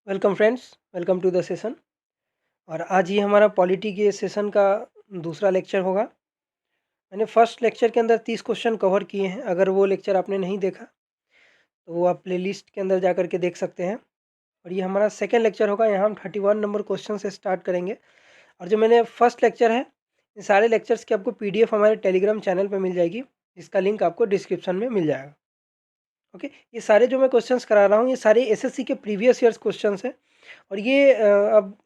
Welcome friends, welcome to the session. और आज ही हमारा पॉलिटी के सेशन का दूसरा लेक्चर होगा। मैंने फर्स्ट लेक्चर के अंदर 30 क्वेश्चन कवर किए हैं। अगर वो लेक्चर आपने नहीं देखा तो वो आप प्लेलिस्ट के अंदर जा कर के देख सकते हैं। और ये हमारा सेकेंड लेक्चर होगा। यहाँ हम 31 नंबर क्वेश्चन से स्टार्ट करेंगे। और जो मैंने फर्स्ट लेक्चर है, इन सारे लेक्चर्स की आपको PDF हमारे टेलीग्राम चैनल पर मिल जाएगी, जिसका लिंक आपको डिस्क्रिप्शन में मिल जाएगा। ओके, ये सारे जो मैं क्वेश्चंस करा रहा हूँ ये सारे SSC के प्रीवियस ईयर्स क्वेश्चंस हैं। और ये अब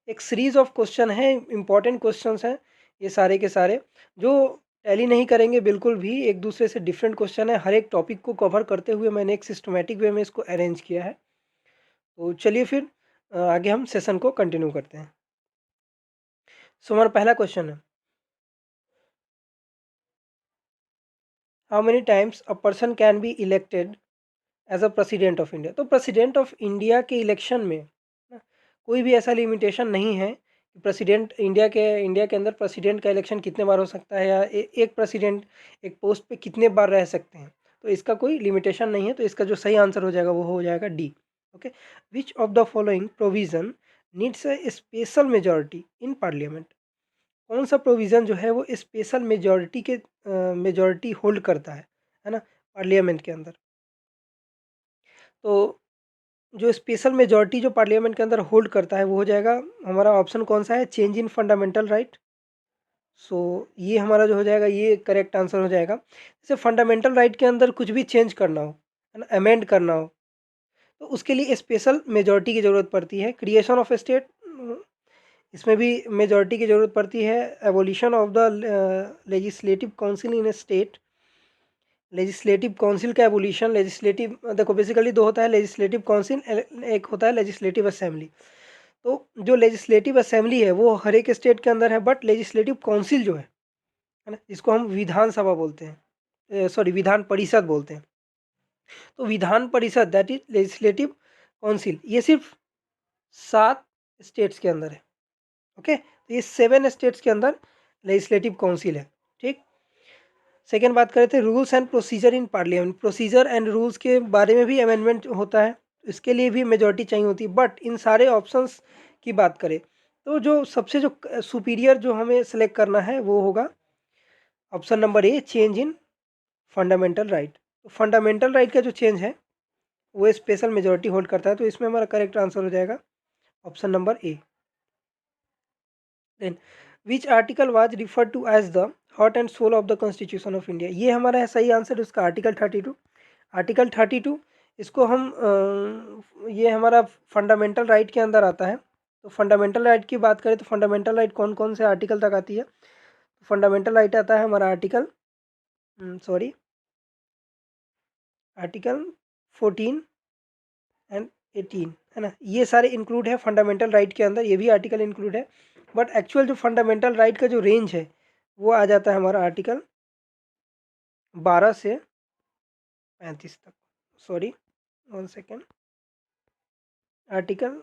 एक सीरीज ऑफ क्वेश्चन है, इंपॉर्टेंट क्वेश्चंस हैं ये सारे के सारे, जो टैली नहीं करेंगे बिल्कुल भी। एक दूसरे से डिफरेंट क्वेश्चन है। हर एक टॉपिक को कवर करते हुए मैंने एक सिस्टमेटिक वे में इसको अरेंज किया है। तो चलिए फिर आगे हम सेशन को कंटिन्यू करते हैं। सो हमारा पहला क्वेश्चन है, how many times a person can be elected as a president of India. तो प्रेसिडेंट ऑफ इंडिया के इलेक्शन में ना, कोई भी ऐसा लिमिटेशन नहीं है कि प्रेसिडेंट इंडिया के अंदर प्रेसिडेंट का इलेक्शन कितने बार हो सकता है, या एक प्रेसिडेंट एक पोस्ट पे कितने बार रह सकते हैं। तो इसका कोई लिमिटेशन नहीं है। तो इसका जो सही आंसर हो जाएगा वो हो जाएगा D. Okay, which of the following provision needs a special majority in parliament. कौन सा प्रोविज़न जो है वो स्पेशल मेजॉरिटी होल्ड करता है ना, पार्लियामेंट के अंदर। तो जो स्पेशल मेजॉरिटी जो पार्लियामेंट के अंदर होल्ड करता है वो हो जाएगा हमारा ऑप्शन कौन सा है, चेंज इन फंडामेंटल राइट। सो ये हमारा जो हो जाएगा ये करेक्ट आंसर हो जाएगा। जैसे फंडामेंटल राइट के अंदर कुछ भी चेंज करना हो, है ना, अमेंड करना हो, तो उसके लिए स्पेशल मेजॉरिटी की ज़रूरत पड़ती है। क्रिएशन ऑफ स्टेट, इसमें भी मेजॉरिटी की ज़रूरत पड़ती है। Evolution of the legislative council in A state, legislative council का एवोल्यूशन। लेजिस्लेटिव देखो बेसिकली दो होता है, लेजिस्लेटिव काउंसिल, एक होता है लेजिस्लेटिव असेंबली। तो जो लेजिस्लेटिव असेंबली है वो हर एक स्टेट के अंदर है, बट लेजिस्लेटिव काउंसिल जो है ना, जिसको हम विधानसभा बोलते हैं, सॉरी विधान परिषद बोलते हैं। तो Vidhan Parishad that is legislative council, ये सिर्फ 7 स्टेट्स के अंदर है। ओके, तो ये 7 स्टेट्स के अंदर लेजिस्लेटिव काउंसिल है। ठीक, सेकेंड बात करें थे rules and procedure in parliament. Procedure and rules के बारे में भी अमेंडमेंट होता है, इसके लिए भी मेजॉरिटी चाहिए होती है। बट इन सारे ऑप्शंस की बात करें तो जो सबसे जो सुपीरियर जो हमें सेलेक्ट करना है वो होगा option number A, change in fundamental right. तो फंडामेंटल राइट का जो चेंज है वो स्पेशल मेजॉरिटी होल्ड करता है। तो इसमें हमारा करेक्ट आंसर हो जाएगा option number A. Then which article was refer to as the heart and soul of the constitution of India. ये हमारा है सही आंसर, उसका आर्टिकल 32। आर्टिकल 32 इसको हम ये हमारा फंडामेंटल राइट के अंदर आता है। तो फंडामेंटल राइट की बात करें तो फंडामेंटल राइट कौन कौन से आर्टिकल तक आती है। फंडामेंटल राइट आता है हमारा आर्टिकल आर्टिकल 14 एंड 18, है ना, ये सारे इंक्लूड है फंडामेंटल राइट के अंदर, ये भी आर्टिकल इंक्लूड है। बट एक्चुअल जो फंडामेंटल राइट का जो रेंज है वो आ जाता है हमारा आर्टिकल 12 से 35 तक। सॉरी, 1 सेकेंड, आर्टिकल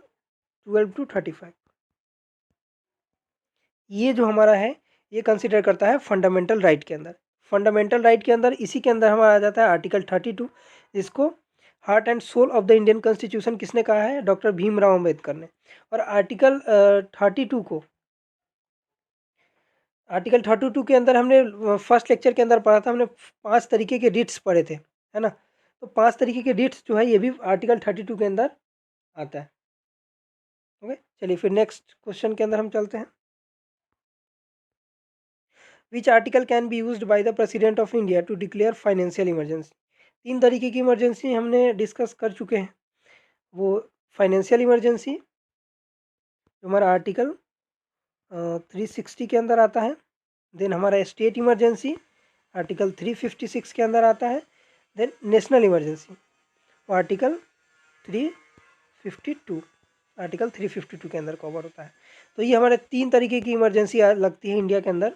12 टू 35, ये जो हमारा है ये कंसिडर करता है फंडामेंटल राइट के अंदर। फंडामेंटल राइट के अंदर इसी के अंदर हमारा आ जाता है आर्टिकल 32, जिसको heart and soul of the Indian constitution किसने कहा है, डॉक्टर भीमराव अम्बेडकर ने। और आर्टिकल 32 को, आर्टिकल 32 के अंदर हमने फर्स्ट लेक्चर के अंदर पढ़ा था, हमने 5 तरीके के रिट्स पढ़े थे, है ना। तो 5 तरीके के रिट्स जो है ये भी आर्टिकल 32 के अंदर आता है। ओके, चलिए फिर नेक्स्ट क्वेश्चन के अंदर हम चलते हैं। Which article can be used by the president of India to declare financial emergency. 3 तरीके की इमरजेंसी हमने डिस्कस कर चुके हैं। वो फाइनेंशियल इमरजेंसी जो हमारा आर्टिकल 360 के अंदर आता है। देन हमारा स्टेट इमरजेंसी आर्टिकल 356 के अंदर आता है। देन नेशनल इमरजेंसी वो आर्टिकल 352, आर्टिकल 352 के अंदर कवर होता है। तो ये हमारे 3 तरीके की इमरजेंसी लगती है इंडिया के अंदर।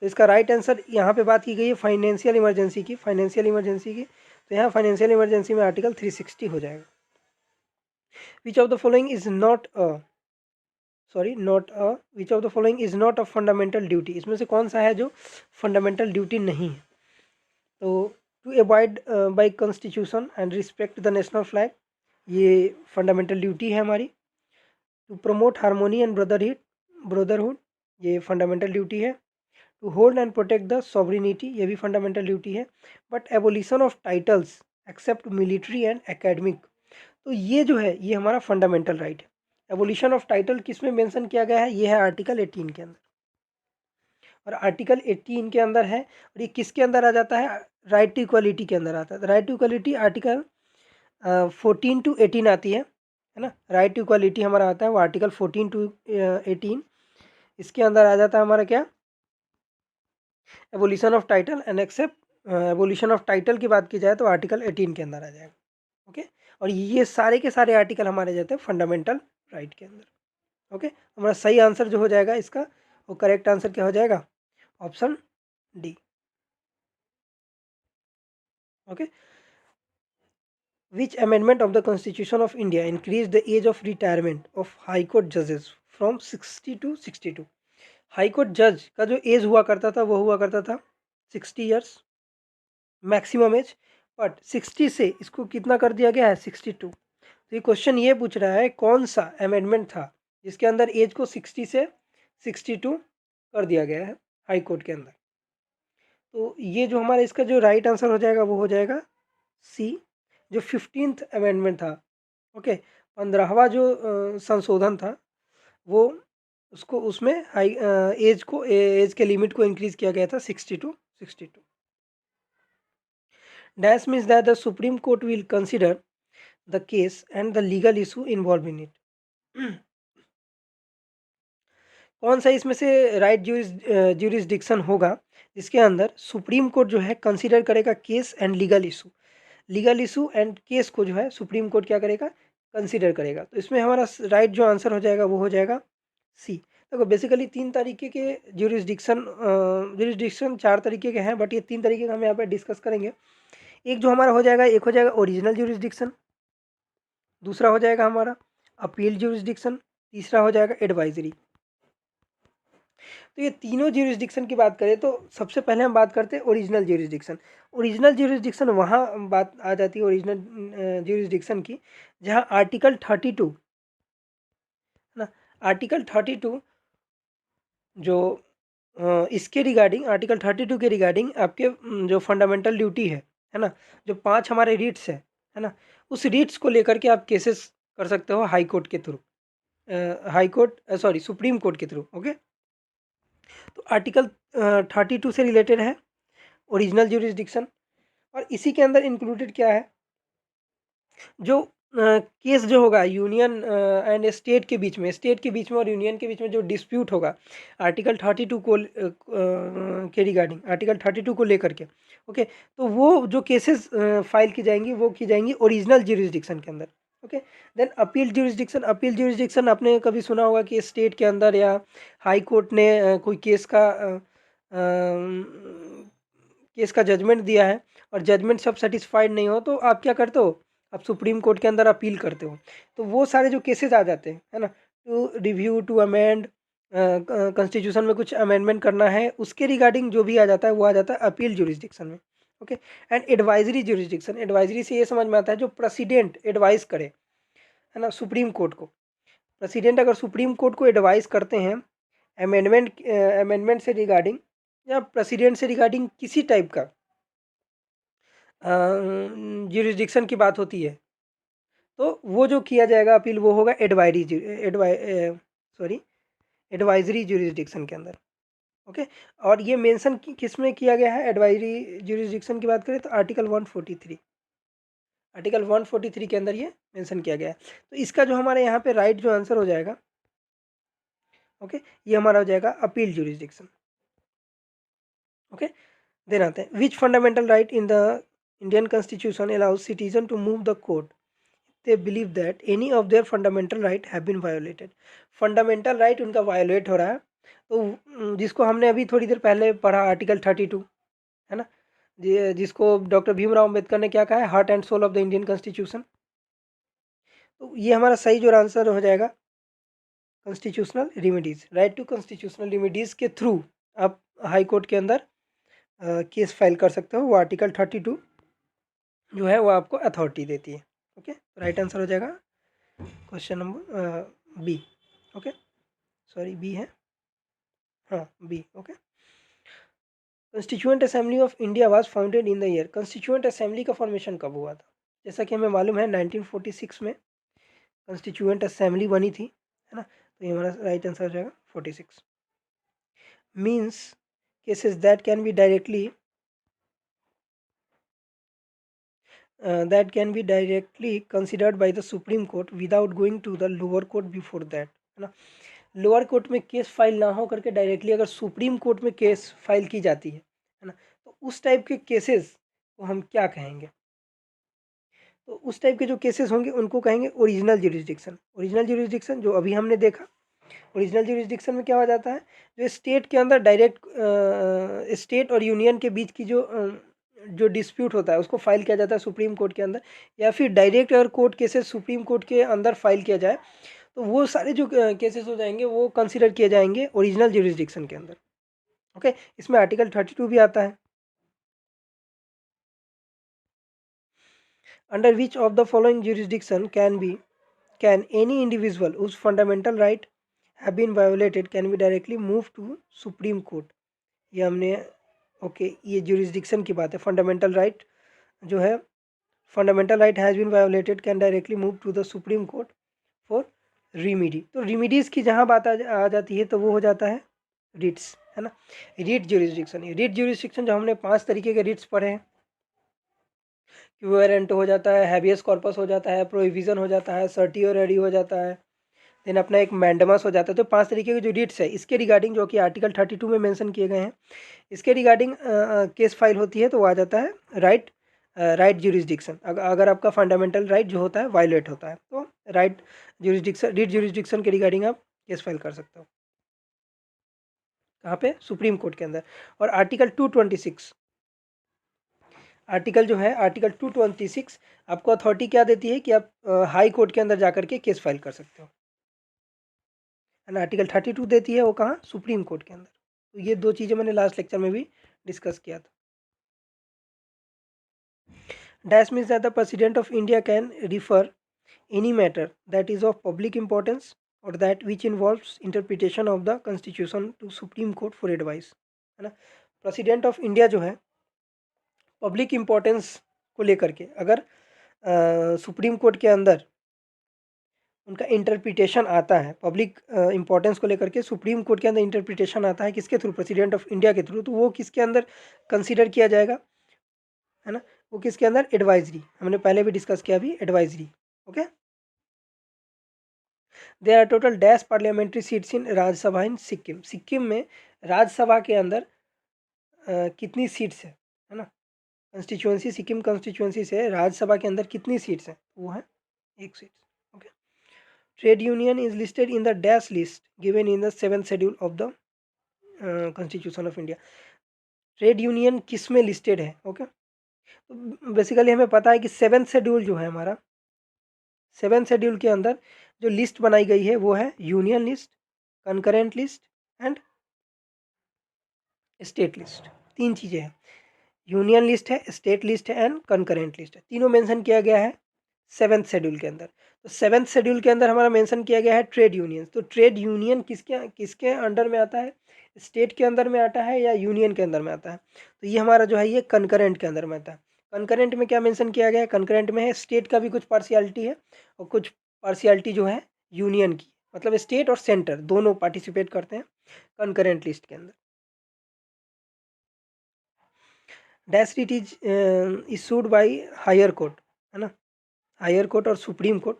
तो इसका राइट आंसर यहाँ पे बात की गई है फाइनेंशियल इमरजेंसी की, तो यहाँ फाइनेंशियल इमरजेंसी में आर्टिकल 360 हो जाएगा। Which of the following is not a which of the following is not a fundamental duty. इसमें से कौन सा है जो फंडामेंटल ड्यूटी नहीं है। तो to avoid by constitution and respect the national flag, ये फंडामेंटल ड्यूटी है हमारी। To promote harmony and brotherhood, ये फंडामेंटल ड्यूटी है। To hold and protect the sovereignty, ये भी फंडामेंटल ड्यूटी है। But abolition of titles except military and academic, तो ये जो है ये हमारा फंडामेंटल राइट है। एबोलिशन ऑफ टाइटल किस में मेंशन किया गया है, ये है आर्टिकल 18 के अंदर, और आर्टिकल 18 के अंदर है। और ये किसके अंदर आ जाता है, राइट टू इक्वालिटी के अंदर आता है। Right to equality article 14 to 18 आती है ना। राइट टू इक्वालिटी हमारा आता है वो आर्टिकल 14 to 18। इसके अंदर आ जाता है हमारा क्या, abolition of title and except. Abolition of title की बात की जाए तो आर्टिकल 18 के अंदर आ जाएगा। ओके, और ये सारे के सारे आर्टिकल हमारे जाते हैं फंडामेंटल राइट के अंदर। ओके, हमारा सही आंसर जो हो जाएगा इसका, वो करेक्ट आंसर क्या हो जाएगा, option D. Okay, which amendment of the constitution of India increased the age of retirement of high court judges from 60 to 62? High court जज का जो एज हुआ करता था वो हुआ करता था 60 ईयर्स मैक्सिमम एज, बट 60 से इसको कितना कर दिया गया है 62। तो ये क्वेश्चन ये पूछ रहा है कौन सा अमेंडमेंट था जिसके अंदर एज को 60 से 62 कर दिया गया है हाई कोर्ट के अंदर। तो ये जो हमारा इसका जो राइट आंसर हो जाएगा वो हो जाएगा सी, जो 15th अमेंडमेंट था। ओके, 15वां जो संशोधन था वो, उसको उसमें हाई एज के लिमिट को इंक्रीज किया गया था 60 to 62। Dash means that the supreme court will consider the case and the legal issue involve in it. कौन सा इसमें से राइट ज्यूरिसडिक्शन होगा जिसके अंदर सुप्रीम कोर्ट जो है कंसिडर करेगा case and legal issue, legal issue and case को जो है सुप्रीम कोर्ट क्या करेगा, कंसिडर करेगा। तो इसमें हमारा राइट जो आंसर हो जाएगा वो हो जाएगा सी। देखो बेसिकली 3 तरीके के ज्यूरिसडिक्शन 4 तरीके के हैं, बट ये 3 तरीके का हम यहाँ पे डिस्कस करेंगे। एक जो हमारा हो जाएगा, एक हो जाएगा ओरिजिनल ज्यूरिसडिक्शन, दूसरा हो जाएगा हमारा अपील ज्यूरिसडिक्शन, तीसरा हो जाएगा एडवाइजरी। तो ये तीनों ज्यूरिसडिक्शन की बात करें तो सबसे पहले हम बात करते हैं ओरिजिनल ज्यूरिसडिक्शन। ओरिजिनल ज्यूरिसडिक्शन वहाँ बात आ जाती है ओरिजिनल ज्यूरिसडिक्शन की जहाँ आर्टिकल 32 है ना, आर्टिकल 32 जो इसके रिगार्डिंग, आर्टिकल 32 के रिगार्डिंग आपके जो फंडामेंटल ड्यूटी है ना, जो 5 हमारे रीट्स है ना, उस रीट्स को लेकर के आप केसेस कर सकते हो हाई कोर्ट के through, high court sorry supreme court के थ्रू। ओके, तो आर्टिकल 32 से रिलेटेड है ओरिजिनल ज्यूरिसडिक्शन, और इसी के अंदर इंक्लूडेड क्या है, जो केस जो होगा यूनियन एंड स्टेट के बीच में, स्टेट के बीच में और यूनियन के बीच में जो डिस्प्यूट होगा आर्टिकल 32 को के रिगार्डिंग, आर्टिकल 32 को लेकर के। ओके, तो वो जो केसेस फाइल की जाएंगी वो की जाएंगी ओरिजिनल ज्यूरिसडिक्शन के अंदर। Okay, then appeal jurisdiction, appeal jurisdiction आपने कभी सुना होगा कि स्टेट के अंदर या हाई कोर्ट ने कोई केस का जजमेंट दिया है और जजमेंट सब सेटिस्फाइड नहीं हो तो आप क्या करते हो, आप सुप्रीम कोर्ट के अंदर अपील करते हो। तो वो सारे जो केसेस आ जाते हैं है ना, to review to amend, constitution में कुछ अमेंडमेंट करना है, उसके रिगार्डिंग जो भी आ जाता है वो आ जाता है अपील ज्यूरिसडिक्शन में। Okay, and advisory jurisdiction, advisory से ये समझ में आता है जो प्रेसिडेंट एडवाइस करे है ना सुप्रीम कोर्ट को। प्रेसिडेंट अगर सुप्रीम कोर्ट को एडवाइस करते हैं अमेंडमेंट से रिगार्डिंग या प्रेसिडेंट से रिगार्डिंग किसी टाइप का ज्यूरिसडिक्शन की बात होती है, तो वो जो किया जाएगा अपील वो होगा एडवाइजरी ज्यूरिसडिक्शन के अंदर। ओके, और ये मेंशन किस में किया गया है एडवाइजरी ज्यूरिसडिक्शन की बात करें तो आर्टिकल 143, आर्टिकल 143 के अंदर ये मेंशन किया गया है। तो इसका जो हमारे यहाँ पे राइट जो आंसर हो जाएगा, ओके, ये हमारा हो जाएगा अपील ज्यूरिसडिक्शन। ओके, देन आते हैं which fundamental right in the Indian constitution allows citizen to move the court they believe that any of their fundamental right have been violated। Fundamental right उनका violet हो रहा है, तो जिसको हमने अभी थोड़ी देर पहले पढ़ा आर्टिकल 32 है ना, जिसको डॉक्टर भीमराव अम्बेडकर ने क्या कहा है, heart and soul of the Indian constitution. तो ये हमारा सही जो आंसर हो जाएगा constitutional remedies, right to constitutional remedies के थ्रू आप हाई कोर्ट के अंदर केस फाइल कर सकते हो। वो आर्टिकल 32 जो है वो आपको अथॉरिटी देती है। ओके, राइट आंसर हो जाएगा question number B. Okay, sorry B है, हाँ B. Okay, constituent assembly of India was founded in the year. Constituent assembly का फॉर्मेशन कब हुआ था? जैसा कि हमें मालूम है 1946 में कंस्टिट्यूएंट असेंबली बनी थी, है ना, तो ये हमारा राइट आंसर हो जाएगा 46। Means cases that can be directly that can be directly considered by the Supreme Court without going to the lower court before that, है ना। लोअर कोर्ट में केस फाइल ना हो करके डायरेक्टली अगर सुप्रीम कोर्ट में केस फाइल की जाती है ना, तो उस टाइप के केसेस को हम क्या कहेंगे? तो उस टाइप के जो केसेस होंगे उनको कहेंगे ओरिजिनल ज्यूरिसडिक्शन। ओरिजिनल ज्यूरिसडिक्शन जो अभी हमने देखा, ओरिजिनल ज्यूरिसडिक्शन में क्या हो जाता है, जो स्टेट के अंदर डायरेक्ट स्टेट और यूनियन के बीच की जो डिस्प्यूट होता है उसको फाइल किया जाता है सुप्रीम कोर्ट के अंदर, या फिर डायरेक्ट अगर कोर्ट केसेस सुप्रीम कोर्ट के अंदर फाइल किया जाए तो वो सारे जो केसेस हो जाएंगे वो कंसिडर किए जाएंगे ओरिजिनल ज्यूरिसडिक्शन के अंदर। ओके, इसमें आर्टिकल 32 भी आता है। Under which of the following jurisdiction can any individual whose fundamental right have been violated can be directly moved to supreme court. ये हमने ओके, ये ज्यूरिसडिक्शन की बात है। फंडामेंटल राइट जो है, fundamental right has been violated can directly move to the supreme court for remedy. तो remedies की जहाँ बात आ जाती है तो वो हो जाता है रिट्स, है ना। रिट ज्यूरिसडिक्शन, रिट ज्यूरिसडिक्शन जो हमने 5 तरीके के रिट्स पढ़े हैं, क्यूरेंट हो जाता है, हैबियस कॉर्पस हो जाता है, प्रोहिबिशन हो जाता है, सर्टियोरेडी हो जाता है, देन अपना एक मैंडमस हो जाता है। तो 5 तरीके के जो रिट्स है इसके रिगार्डिंग जो कि आर्टिकल 32 में मेंशन किए गए हैं, इसके रिगार्डिंग केस फाइल होती है तो वो आ जाता है राइट ज्यूरिसडिक्शन। अगर आपका फंडामेंटल राइट जो होता है वायलेट होता है तो रिट ज्यूरिसडिक्शन के रिगार्डिंग आप केस फाइल कर सकते हो। कहाँ पे? सुप्रीम कोर्ट के अंदर। और आर्टिकल 226, आर्टिकल जो है आर्टिकल 226 आपको अथॉरिटी क्या देती है कि आप हाई कोर्ट के अंदर जाकर के केस फाइल कर सकते हो, एंड आर्टिकल 32 देती है वो कहाँ? सुप्रीम कोर्ट के अंदर। तो ये 2 चीज़ें मैंने लास्ट लेक्चर में भी डिस्कस किया था। Dash means that the president of India can refer any matter that is of public importance or that which involves interpretation of the constitution to supreme court for advice, है ना। President of India जो है public importance को लेकर के अगर supreme court के अंदर उनका इंटरप्रिटेशन आता है, पब्लिक इम्पोर्टेंस को लेकर के सुप्रीम कोर्ट के अंदर इंटरप्रिटेशन आता है किसके थ्रू? प्रेसिडेंट ऑफ इंडिया के थ्रू। तो वो किसके अंदर कंसीडर किया जाएगा, है ना, वो किसके अंदर? एडवाइजरी। हमने पहले भी डिस्कस किया अभी advisory. Okay, there are total dash parliamentary seats in Rajya Sabha in Sikkim. Sikkim में राज्यसभा के अंदर कितनी सीट्स है ना। कंस्टिट्यूएंसी सिक्किम कंस्टिट्यूएंसी से राज्यसभा के अंदर कितनी सीट्स हैं? वो है 1 seat. Okay, trade union is listed in the dash list given in the 7th schedule of the constitution of India. Trade union किस में लिस्टेड है? ओके, तो बेसिकली हमें पता है कि 7th शेड्यूल जो है हमारा, 7th शेड्यूल के अंदर जो लिस्ट बनाई गई है वो है union list, concurrent list and state list. 3 चीज़ें हैं, यूनियन लिस्ट है, स्टेट लिस्ट है एंड कंकरेंट लिस्ट है। तीनों मेंशन किया गया है 7th शेड्यूल के अंदर। तो 7th शेड्यूल के अंदर हमारा मेंशन किया गया है ट्रेड यूनियन। तो ट्रेड यूनियन किसके किसके अंडर में आता है? स्टेट के अंदर में आता है या यूनियन के अंदर में आता है? तो ये हमारा जो है ये कंकरेंट के अंदर में आता है। कंकरेंट में क्या मेंशन किया गया है? कंकरेंट में है स्टेट का भी कुछ पार्शियलिटी है और कुछ पार्शियलिटी जो है यूनियन की, मतलब स्टेट और सेंटर दोनों पार्टिसिपेट करते हैं कंकरेंट लिस्ट के अंदर। Dash it is issued by higher court, है ना। हायर कोर्ट और सुप्रीम कोर्ट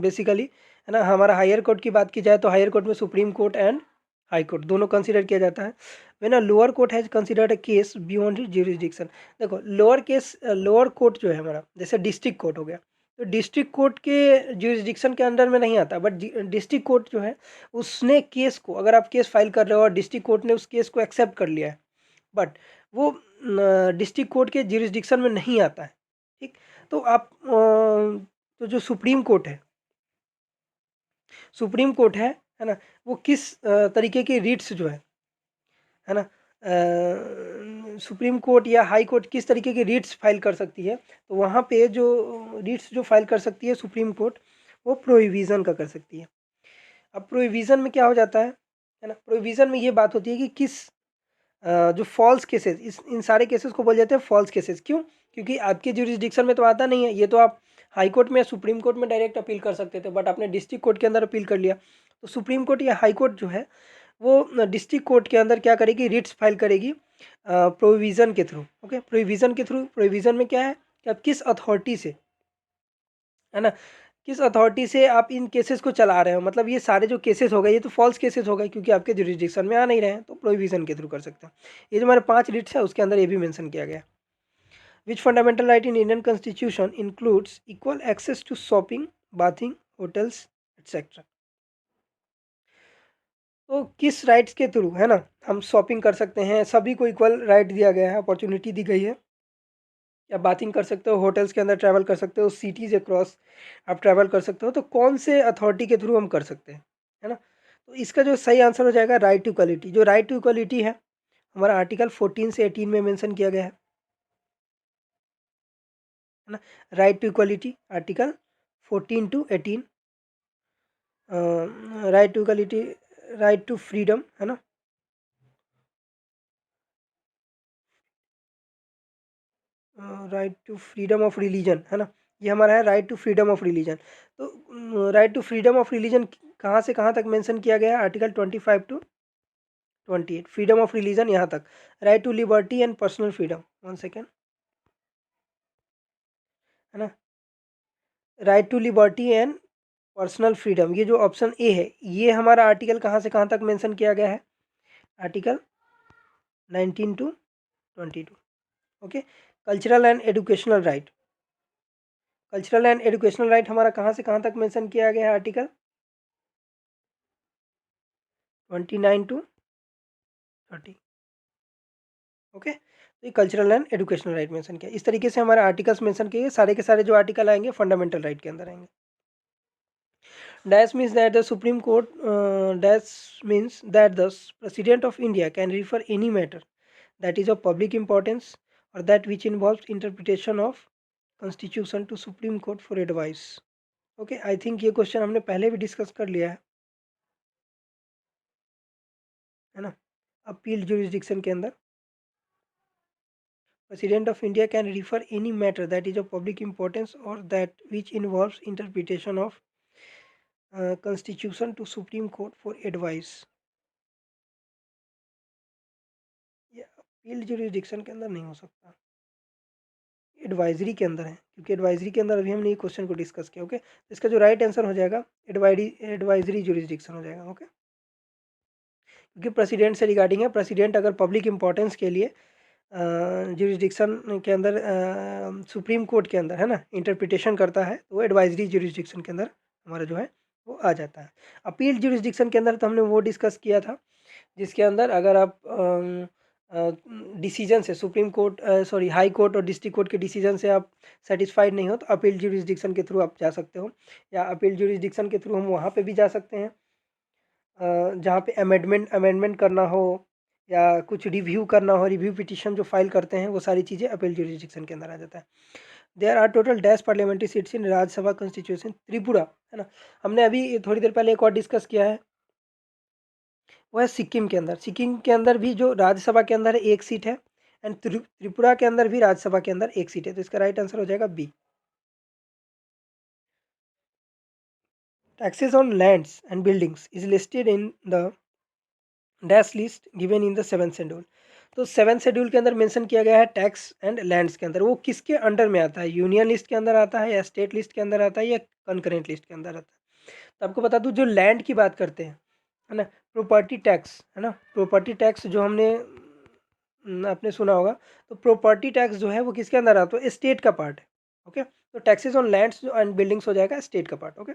बेसिकली, है ना। हमारा हायर कोर्ट की बात की जाए तो हायर कोर्ट में supreme court and high court दोनों कंसीडर किया जाता है। When a lower court has considered a case beyond jurisdiction. देखो लोअर कोर्ट जो है हमारा, जैसे डिस्ट्रिक्ट कोर्ट हो गया, तो डिस्ट्रिक्ट कोर्ट के ज्यूरिसडिक्शन के अंडर में नहीं आता, बट डिस्ट्रिक्ट कोर्ट जो है उसने केस को, अगर आप केस फाइल कर रहे हो और डिस्ट्रिक्ट कोर्ट ने उस केस को एक्सेप्ट कर लिया है, बट वो डिस्ट्रिक्ट कोर्ट के ज्यूरिसडिक्शन में नहीं आता है, ठीक। तो आप तो जो सुप्रीम कोर्ट है ना, वो किस तरीके की रीट्स जो है ना, सुप्रीम कोर्ट या हाई कोर्ट किस तरीके की रीट्स फाइल कर सकती है, तो वहाँ पे जो रीट्स जो फाइल कर सकती है सुप्रीम कोर्ट, वो प्रोहिबिशन का कर सकती है। अब प्रोहिबिशन में क्या हो जाता है ना, प्रोहिबिशन में ये बात होती है कि किस जो फॉल्स केसेस, इस इन सारे केसेस को बोल जाते हैं फॉल्स केसेस। क्यों? क्योंकि आपके जुरिस्डिक्शन में तो आता नहीं है, ये तो आप हाई कोर्ट में या सुप्रीम कोर्ट में डायरेक्ट अपील कर सकते थे, बट आपने डिस्ट्रिक्ट कोर्ट के अंदर अपील कर लिया, तो सुप्रीम कोर्ट या हाई कोर्ट जो है वो डिस्ट्रिक्ट कोर्ट के अंदर क्या करेगी, रिट्स फाइल करेगी प्रोविज़न के थ्रू। ओके, प्रोविज़न के थ्रू, प्रोविज़न में क्या है कि आप किस अथॉरिटी से, है ना, किस अथॉरिटी से आप इन केसेस को चला रहे हो, मतलब ये सारे जो केसेस हो गए ये तो फॉल्स केसेस हो गए क्योंकि आपके जुरिस्डिक्शन में आ नहीं रहे हैं, तो प्रोविज़न के थ्रू कर सकते हैं। ये जो हमारे 5 रिट्स है उसके अंदर ये भी मेंशन किया गया। Which fundamental right in Indian constitution includes equal access to shopping, bathing, hotels etcetera. तो किस राइट्स के थ्रू, है ना, हम शॉपिंग कर सकते हैं, सभी को इक्वल राइट दिया गया है, अपॉर्चुनिटी दी गई है। या बाथिंग कर सकते हो, होटल्स के अंदर ट्रैवल कर सकते हो, सिटीज़ अक्रॉस आप ट्रैवल कर सकते हो, तो कौन से अथॉरिटी के थ्रू हम कर सकते हैं, है ना। तो इसका जो सही आंसर हो जाएगा राइट टू इक्वलिटी। जो राइट टू इक्वलिटी है हमारा आर्टिकल 14 से 18 में मेंशन किया गया है ना। Right to equality article 14 to 18, right to equality, right to freedom, है ना, right to freedom of religion, है ना, ये हमारा है right to freedom of religion. तो right to freedom of religion कहाँ से कहाँ तक मेंशन किया गया है, article 25 to 28, freedom of religion यहाँ तक। Right to liberty and personal freedom, one second, है ना, right to liberty and personal freedom, ये जो ऑप्शन ए है ये हमारा आर्टिकल कहाँ से कहाँ तक मेंशन किया गया है, article 19 to 22। Okay, cultural and educational right, cultural and educational right हमारा कहाँ से कहाँ तक मेंशन किया गया है, आर्टिकल 29 टू 30। ओके, तो ये cultural and educational right mention किया। इस तरीके से हमारे आर्टिकल्स मेंशन किए, सारे के सारे जो आर्टिकल आएंगे फंडामेंटल राइट के अंदर आएंगे। Dash means that the Supreme Court, dash means that the President of India can refer any matter that is of public importance or that which involves interpretation of Constitution to Supreme Court for advice. Okay, I think ये question हमने पहले भी discuss कर लिया है ना, appeal jurisdiction के अंदर। President of India can refer any matter that is of public importance और that which involves interpretation of constitution to supreme court for advice. ये अपील जुरिस्डिक्शन के अंदर नहीं हो सकता, एडवाइजरी के अंदर है, क्योंकि एडवाइजरी के अंदर अभी हमने ये क्वेश्चन को डिस्कस किया। ओके, तो इसका जो राइट आंसर हो जाएगा एडवाइजरी जुरिस्डिक्शन हो जाएगा। ओके, क्योंकि प्रेसिडेंट से रिगार्डिंग है, प्रेसिडेंट अगर पब्लिक इंपॉर्टेंस के लिए जुरिस्डिक्शन के अंदर सुप्रीम कोर्ट के अंदर, है ना, इंटरप्रिटेशन करता है, तो वो एडवाइजरी जुरिस्डिक्शन के अंदर हमारा जो है वो आ जाता है। अपील जुरिस्डिक्शन के अंदर तो हमने वो डिस्कस किया था जिसके अंदर अगर आप डिसीजन से supreme court, sorry, high court और डिस्ट्रिक्ट कोर्ट के डिसीजन से आप सेटिस्फाइड नहीं हो तो अपील जुरिस्डिक्शन के थ्रू आप जा सकते हो, या अपील जुरिस्डिक्शन के थ्रू हम वहाँ पे भी जा सकते हैं जहाँ पे अमेंडमेंट करना हो या कुछ रिव्यू करना हो, रिव्यू पिटीशन जो फाइल करते हैं, वो सारी चीज़ें अपील जुरिस्डिक्शन के अंदर आ जाता है। There are total dash parliamentary seats in Rajya Sabha constitution Tripura, है ना, हमने अभी थोड़ी देर पहले एक और डिस्कस किया है, वो है सिक्किम के अंदर। सिक्किम के अंदर भी जो राज्यसभा के अंदर एक सीट है, एंड त्रिपुरा के अंदर भी राज्यसभा के अंदर एक सीट है, तो इसका राइट आंसर हो जाएगा B. Taxes on lands and buildings is listed in the dash list given in the 7th schedule. तो 7th शेड्यूल के अंदर मेंशन किया गया है टैक्स एंड लैंड्स के अंदर, वो किसके अंडर में आता है, यूनियन लिस्ट के अंदर आता है या स्टेट लिस्ट के अंदर आता है या कंकरेंट लिस्ट के अंदर आता है। तो आपको बता दूं, जो लैंड की बात करते हैं, है ना, प्रॉपर्टी टैक्स, है ना, प्रॉपर्टी टैक्स जो हमने आपने सुना होगा, तो प्रॉपर्टी टैक्स जो है वो किसके अंदर आता है, स्टेट का पार्ट है। ओके, तो taxes on lands and buildings हो जाएगा स्टेट का part. Okay,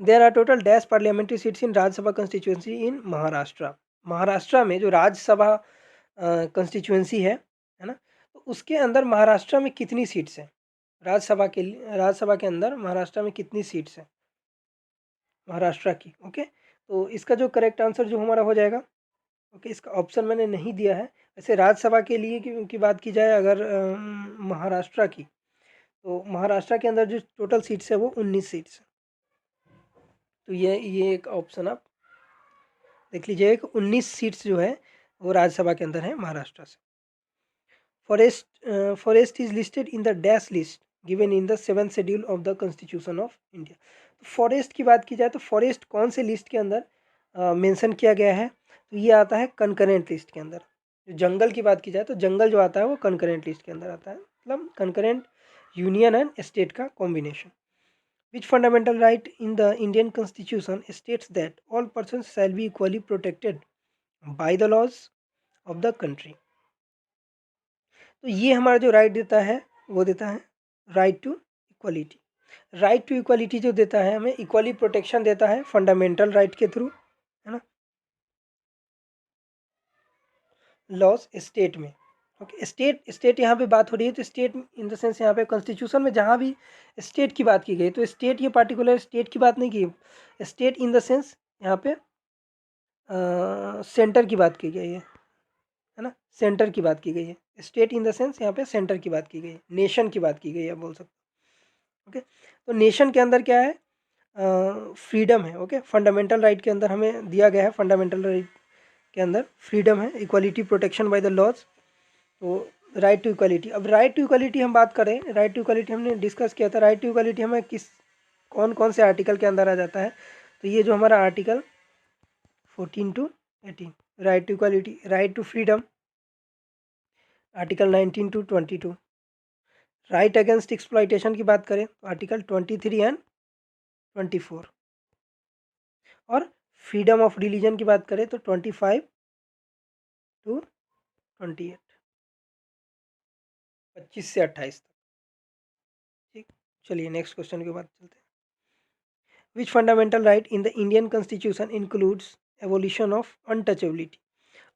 there are total dash parliamentary seats in Rajya Sabha constituency in Maharashtra. Maharashtra में जो राज्यसभा कंस्टिट्यूएंसी है ना, तो उसके अंदर महाराष्ट्र में कितनी सीट्स हैं, राज्यसभा के अंदर महाराष्ट्र में कितनी सीट्स हैं महाराष्ट्र की। ओके, तो इसका जो करेक्ट आंसर जो हमारा हो जाएगा ओके, इसका ऑप्शन मैंने नहीं दिया है। वैसे राज्यसभा के लिए की बात की जाए अगर महाराष्ट्र की, तो महाराष्ट्र के अंदर जो टोटल सीट्स है वो 19 सीट्स है। तो ये एक ऑप्शन आप देख लीजिए, एक 19 सीट्स जो है वो राज्यसभा के अंदर है महाराष्ट्र से। Forest is listed in the dash list given in the 7th schedule of the constitution of India. तो फॉरेस्ट की बात की जाए तो फॉरेस्ट कौन से लिस्ट के अंदर मेंशन किया गया है, तो ये आता है कंकरेंट लिस्ट के अंदर। जो जंगल की बात की जाए तो जंगल जो आता है वो कंकरेंट लिस्ट के अंदर आता है, मतलब कंकरेंट यूनियन एंड स्टेट का combination. Which fundamental right in the Indian Constitution states that all persons shall be equally protected by the laws of the country? तो ये हमारा जो राइट देता है वो देता है right to equality. Right to equality जो देता है हमें इक्वली प्रोटेक्शन देता है फंडामेंटल राइट के थ्रू, है ना, लॉज स्टेट में। ओके, स्टेट स्टेट यहाँ पे बात हो रही है तो स्टेट इन द सेंस यहाँ पे कॉन्स्टिट्यूशन में जहाँ भी स्टेट की बात की गई तो स्टेट ये पार्टिकुलर स्टेट की बात नहीं की, स्टेट इन द सेंस यहाँ पे सेंटर की बात की गई है ना, सेंटर की बात की गई है। स्टेट इन द सेंस यहाँ पे सेंटर की बात की गई है, नेशन की बात की गई है बोल सकते। ओके, तो नेशन के अंदर क्या है, फ्रीडम है। ओके, फंडामेंटल राइट के अंदर हमें दिया गया है, फंडामेंटल राइट के अंदर फ्रीडम है, equality, protection by the laws, तो राइट टू इक्वालिटी। अब राइट टू इक्वालिटी हम बात करें, राइट टू इक्वालिटी हमने डिस्कस किया था। राइट टू इक्वालिटी हमें कौन कौन से आर्टिकल के अंदर आ जाता है, तो ये जो हमारा article 14 to 18, right to equality, right to freedom article 19 to 22, right against exploitation की बात करें तो आर्टिकल 23 एंड 24, और फ्रीडम ऑफ रिलीजन की बात करें तो 25 to 28, 25 से 28 तक। ठीक, चलिए नेक्स्ट क्वेश्चन के बाद चलते हैं। Which fundamental right in the Indian constitution includes evolution of untouchability.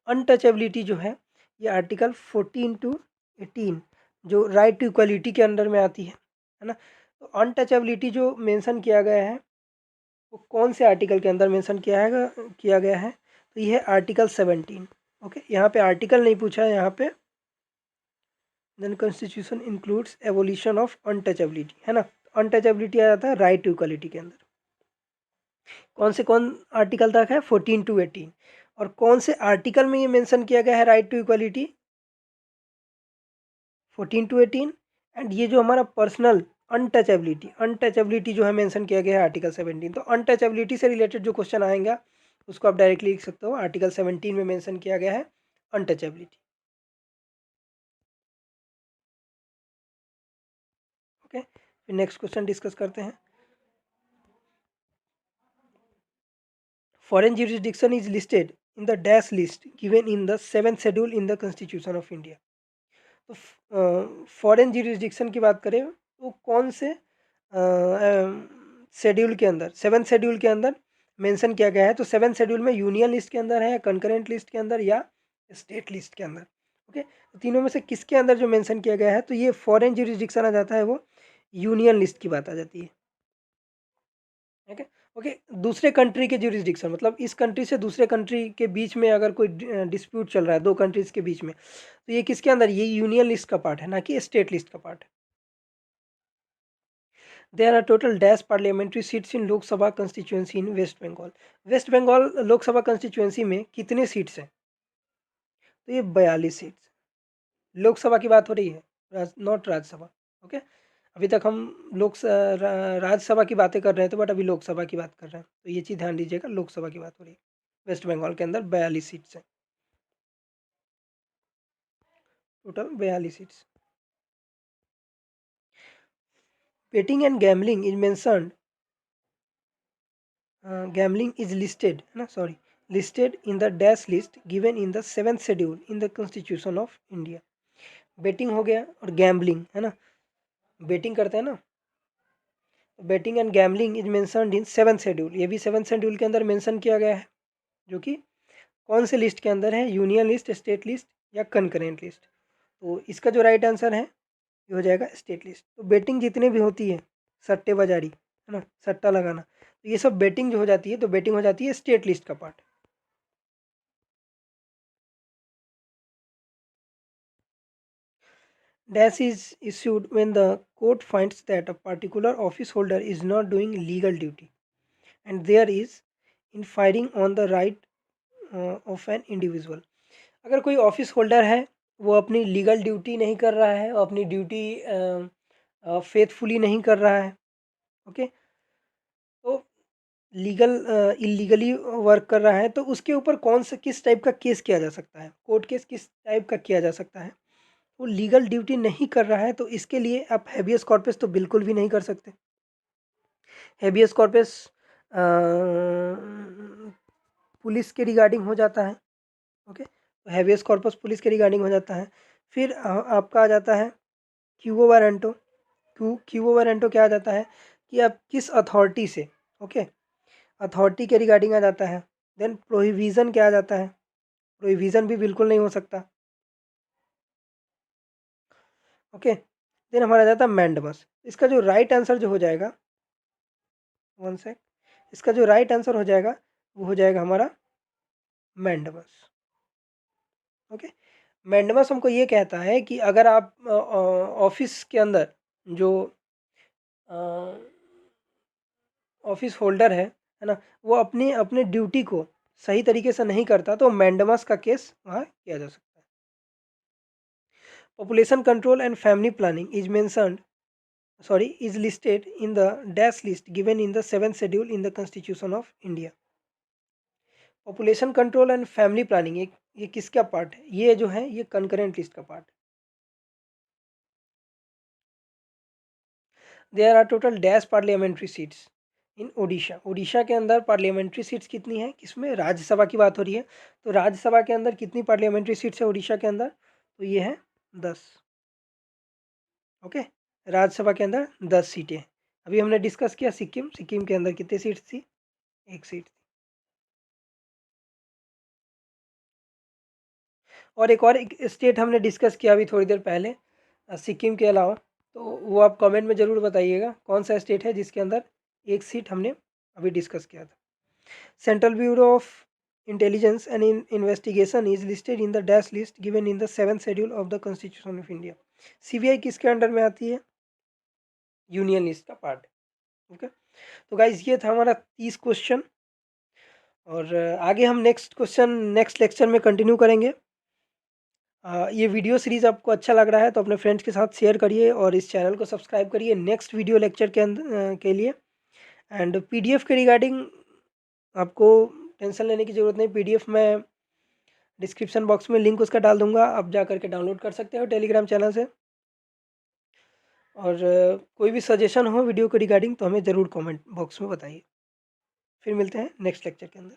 Untouchability जो है ये आर्टिकल 14 to 18 जो राइट टू इक्वलिटी के अंडर में आती है ना। तो अनटचेबिलिटी जो मेंशन किया गया है वो कौन से आर्टिकल के अंदर मेंशन किया गया है, तो ये है आर्टिकल 17। ओके, यहाँ पे आर्टिकल नहीं पूछा है, यहाँ पे then constitution includes evolution of untouchability, है ना। अनटचेबिलिटी आ जाता है राइट टू इक्वलिटी के अंदर। कौन आर्टिकल तक है, 14 to 18, और कौन से आर्टिकल में ये मेंशन किया गया है right to equality, 14 to 18। And ये जो हमारा पर्सनल अनटचेबिलिटी जो है मेंशन किया गया है आर्टिकल 17। तो अनटचेबिलिटी से रिलेटेड जो क्वेश्चन आएगा उसको आप डायरेक्टली लिख सकते हो, आर्टिकल 17 में मेंशन किया गया है अनटचेबिलिटी। ओके, फिर नेक्स्ट क्वेश्चन डिस्कस करते हैं। Foreign jurisdiction is listed in the dash list given in the 7th schedule in the constitution of India. तो फॉरेन jurisdiction की बात करें तो कौन से शेड्यूल के अंदर, 7th शेड्यूल के अंदर मेंशन किया गया है, तो 7th शेड्यूल में यूनियन लिस्ट के अंदर है, कंकरेंट लिस्ट के अंदर, या स्टेट लिस्ट के अंदर। ओके, तो तीनों में से किसके अंदर जो मेंशन किया गया है, तो ये फॉरेन jurisdiction आ जाता है, वो यूनियन लिस्ट की बात आ जाती है। ओके, ओके, दूसरे कंट्री के jurisdiction मतलब इस कंट्री से दूसरे कंट्री के बीच में अगर कोई डिस्प्यूट चल रहा है दो कंट्रीज के बीच में, तो ये किसके अंदर, ये यूनियन लिस्ट का पार्ट है, ना कि स्टेट लिस्ट का पार्ट है। There are total dash parliamentary seats in Lok Sabha constituency in West Bengal. West Bengal Lok Sabha constituency में कितने सीट्स हैं, तो ये 42 सीट्स। लोकसभा की बात हो रही है, नॉट राज्यसभा। ओके, अभी तक हम राज्यसभा की बातें कर रहे थे, बट अभी लोकसभा की बात कर रहे हैं, तो ये चीज़ ध्यान दीजिएगा, लोकसभा की बात हो रही है। वेस्ट बंगाल के अंदर 42 सीट्स हैं, total 42 seats. Betting and gambling is mentioned, gambling is listed, है ना, sorry, listed in the dash list given in the 7th schedule in the constitution of India. Betting हो गया और गैम्बलिंग, है ना, बेटिंग करते हैं ना, betting and gambling is mentioned in 7th schedule, ये भी 7th शेड्यूल के अंदर मेंशन किया गया है, जो कि कौन से लिस्ट के अंदर है, यूनियन लिस्ट, स्टेट लिस्ट, या कंकरेंट लिस्ट। तो इसका जो राइट आंसर है ये हो जाएगा स्टेट लिस्ट। तो बेटिंग जितने भी होती है, सट्टेबाजारी, है ना, सट्टा लगाना, तो ये सब बेटिंग जो हो जाती है, तो बेटिंग हो जाती है स्टेट लिस्ट का part. dash is issued when the court finds that a particular office holder is not doing legal duty and there is infringing on the right of an individual. अगर कोई office holder है, वो अपनी legal duty नहीं कर रहा है, वो अपनी ड्यूटी फेथफुली नहीं कर रहा है, ओके, तो लीगल इलीगली वर्क कर रहा है, तो उसके ऊपर कौन सा किस टाइप का केस किया जा सकता है, कोर्ट केस किस टाइप का किया जा सकता है। वो लीगल ड्यूटी नहीं कर रहा है तो इसके लिए आप हैबियस कॉर्पस तो बिल्कुल भी नहीं कर सकते। हैबियस कॉर्पस पुलिस के रिगार्डिंग हो जाता है, ओके, तो हैबियस कॉर्पस पुलिस के रिगार्डिंग हो जाता है। फिर आपका आ जाता है क्यूओ वारंटो। क्यूओ वारंटो क्या आ जाता है कि आप किस अथॉरिटी से, ओके, अथॉरिटी के रिगार्डिंग आ जाता है। देन प्रोहिबिशन क्या आ जाता है, प्रोहिबिशन भी बिल्कुल नहीं हो सकता, ओके। देन हमारा आ जाता है मैंडमस। इसका जो राइट आंसर जो हो जाएगा, वन सेक, इसका जो राइट आंसर हो जाएगा वो हो जाएगा हमारा मैंडमस, ओके। मैंडमस हमको ये कहता है कि अगर आप ऑफिस के अंदर जो ऑफिस होल्डर है ना, वो अपनी अपने ड्यूटी को सही तरीके से नहीं करता तो मैंडमस का केस वहाँ किया जा सकता है। Population control and family planning is mentioned, sorry, is listed in the dash list given in the 7th schedule in the constitution of India. Population control and family planning ये किसका part है, ये जो है ये कंकरेंट लिस्ट का part है। There are total dash parliamentary seats in Odisha. Odisha के अंदर पार्लियामेंट्री सीट्स कितनी है, किसमें, राज्यसभा की बात हो रही है, तो राज्यसभा के अंदर कितनी पार्लियामेंट्री सीट्स है ओडिशा के अंदर, तो ये है 10, ओके। राज्यसभा के अंदर 10 सीटें। अभी हमने डिस्कस किया सिक्किम, सिक्किम के अंदर कितनी सीट्स थी, 1 सीट थी। और एक स्टेट हमने डिस्कस किया अभी थोड़ी देर पहले सिक्किम के अलावा, तो वो आप कमेंट में ज़रूर बताइएगा कौन सा स्टेट है जिसके अंदर 1 सीट हमने अभी डिस्कस किया था। Central bureau of intelligence and investigation is listed in the dash list given in the 7th schedule of the constitution of India. CBI किसके अंडर में आती है, यूनियन लिस्ट का पार्ट, ओके। तो गाइज ये था हमारा 30 क्वेश्चन और आगे हम नेक्स्ट क्वेश्चन नेक्स्ट लेक्चर में कंटिन्यू करेंगे। ये वीडियो सीरीज़ आपको अच्छा लग रहा है तो अपने फ्रेंड्स के साथ शेयर करिए और इस चैनल को सब्सक्राइब करिए नेक्स्ट वीडियो लेक्चर के अंदर के लिए। एंड पीडीएफ के रिगार्डिंग आपको टेंशन लेने की ज़रूरत नहीं, पीडीएफ में डिस्क्रिप्शन बॉक्स में लिंक उसका डाल दूंगा, आप जा करके डाउनलोड कर सकते हो टेलीग्राम चैनल से। और कोई भी सजेशन हो वीडियो के रिगार्डिंग तो हमें ज़रूर कमेंट बॉक्स में बताइए। फिर मिलते हैं नेक्स्ट लेक्चर के अंदर।